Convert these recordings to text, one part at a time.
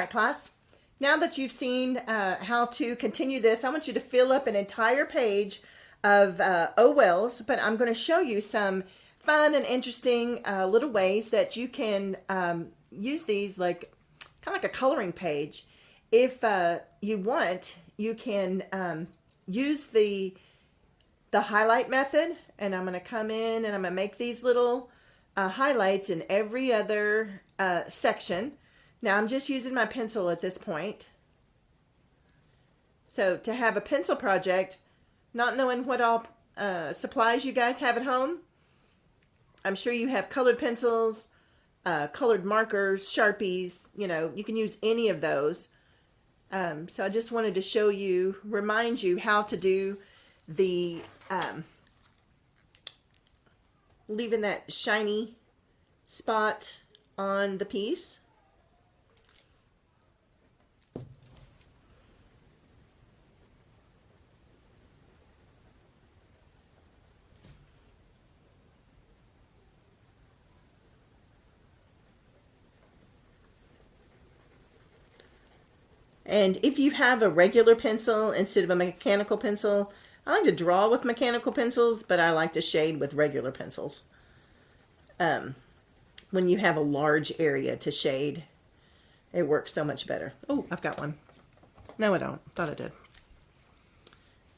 right, class. Now that you've seen how to continue this, I want you to fill up an entire page of Oh Wells, but I'm going to show you some fun and interesting little ways that you can use these like kind of like a coloring page. If you want, you can use the highlight method, and I'm going to come in and I'm going to make these little highlights in every other section. Now I'm just using my pencil at this point. So to have a pencil project, not knowing what all supplies you guys have at home, I'm sure you have colored pencils, colored markers, Sharpies, you can use any of those. So I just wanted to remind you how to do the leaving that shiny spot on the piece. And if you have a regular pencil instead of a mechanical pencil, I like to draw with mechanical pencils, but I like to shade with regular pencils. When you have a large area to shade, it works so much better. Oh, I've got one. No, I don't. Thought I did.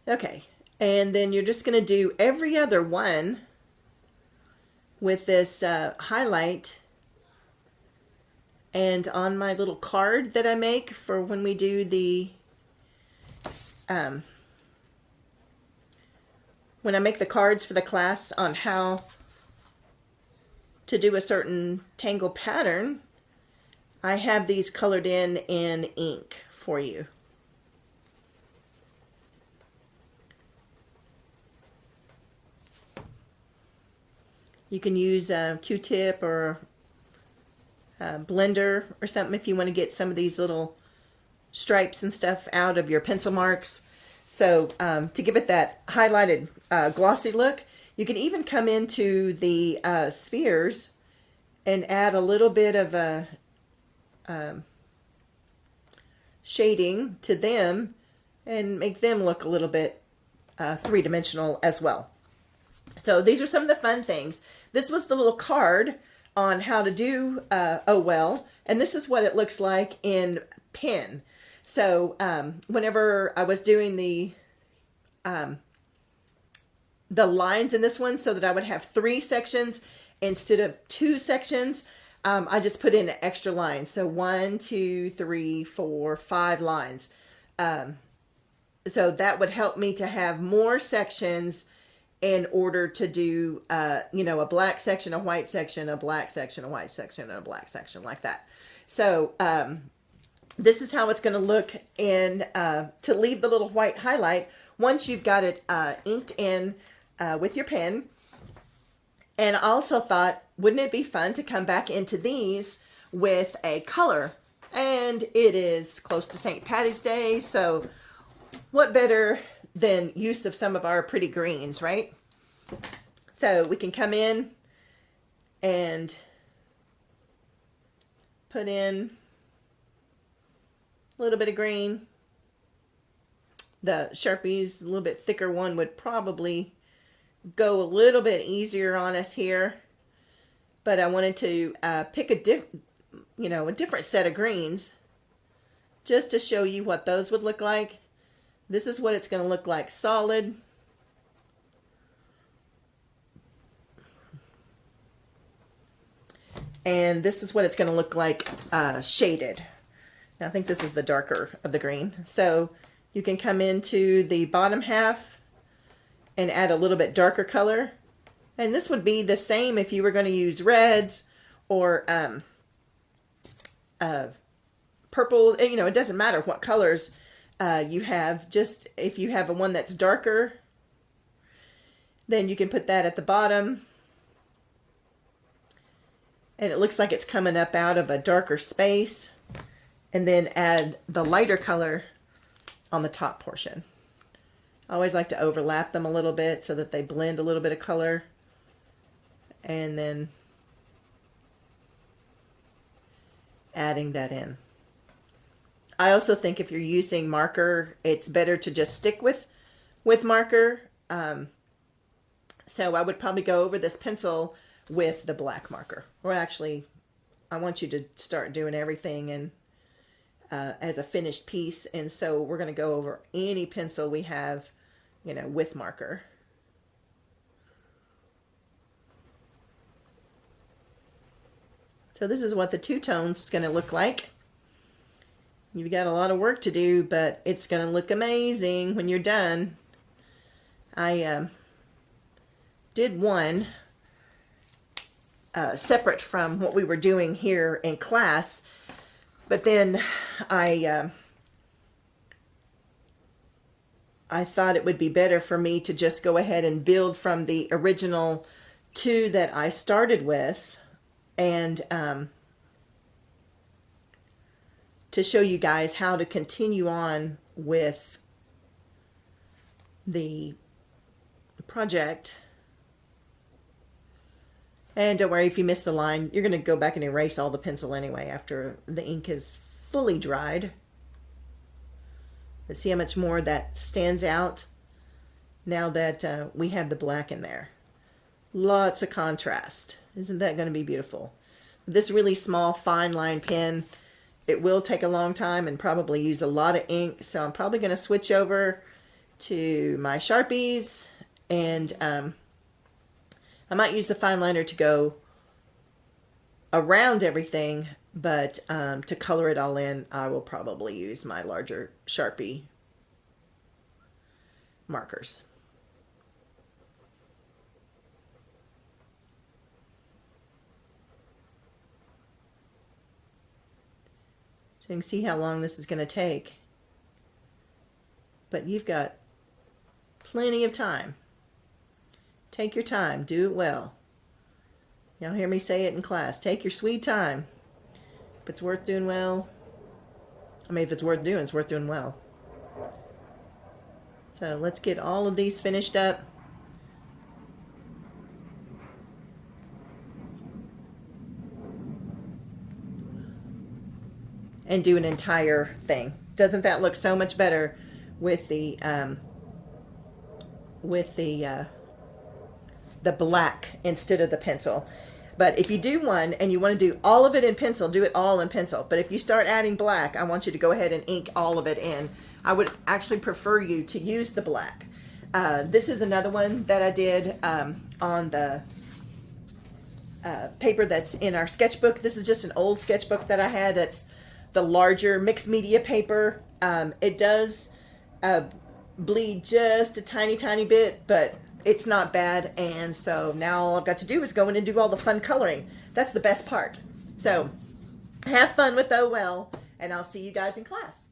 Okay, and then you're just going to do every other one with this highlight. And on my little card that I make for when we do the, when I make the cards for the class on how to do a certain tangle pattern, I have these colored in ink for you. You can use a Q-tip or blender or something if you want to get some of these little stripes and stuff out of your pencil marks. So to give it that highlighted glossy look, you can even come into the spheres and add a little bit of a shading to them and make them look a little bit three-dimensional as well. So these are some of the fun things. This was the little card on how to do Oh Well, and this is what it looks like in pen. So whenever I was doing the lines in this one so that I would have 3 sections instead of 2 sections, I just put in an extra line. So 1, 2, 3, 4, 5 lines. So that would help me to have more sections in order to do, a black section, a white section, a black section, a white section, and a black section, like that. So this is how it's going to look in, to leave the little white highlight once you've got it inked in with your pen. And I also thought, wouldn't it be fun to come back into these with a color? And it is close to St. Patty's Day, so what better than use of some of our pretty greens, right? So we can come in and put in a little bit of green. The Sharpies, a little bit thicker one, would probably go a little bit easier on us here, but I wanted to pick a different set of greens just to show you what those would look like. This is what it's going to look like solid. And this is what it's going to look like shaded. Now, I think this is the darker of the green. So you can come into the bottom half and add a little bit darker color. And this would be the same if you were going to use reds or purple. It doesn't matter what colors you have. Just if you have a one that's darker, then you can put that at the bottom. And it looks like it's coming up out of a darker space. And then add the lighter color on the top portion. I always like to overlap them a little bit so that they blend a little bit of color. And then adding that in. I also think if you're using marker, it's better to just stick with marker. So I would probably go over this pencil with the black marker. Or actually, I want you to start doing everything and as a finished piece. And so we're going to go over any pencil we have, you know, with marker. So this is what the two-tone's going to look like. You've got a lot of work to do, but it's going to look amazing when you're done. I did one separate from what we were doing here in class, but then I thought it would be better for me to just go ahead and build from the original two that I started with, and to show you guys how to continue on with the project. And don't worry if you miss the line, you're going to go back and erase all the pencil anyway after the ink is fully dried. But see how much more that stands out now that we have the black in there. Lots of contrast. Isn't that going to be beautiful? This really small fine line pen, it will take a long time and probably use a lot of ink, so I'm probably going to switch over to my Sharpies, and I might use the fine liner to go around everything, but to color it all in, I will probably use my larger Sharpie markers. So you can see how long this is going to take. But you've got plenty of time. Take your time. Do it well. Y'all hear me say it in class. Take your sweet time. If it's worth doing well, I mean, if it's worth doing, it's worth doing well. So let's get all of these finished up. And do an entire thing. Doesn't that look so much better with the black instead of the pencil? But if you do one and you want to do all of it in pencil, do it all in pencil. But if you start adding black, I want you to go ahead and ink all of it in. I would actually prefer you to use the black. This is another one that I did on the paper that's in our sketchbook. This is just an old sketchbook that I had that's the larger mixed media paper. It does bleed just a tiny bit, but it's not bad. And so now all I've got to do is go in and do all the fun coloring. That's the best part. So have fun with Oh Well, and I'll see you guys in class.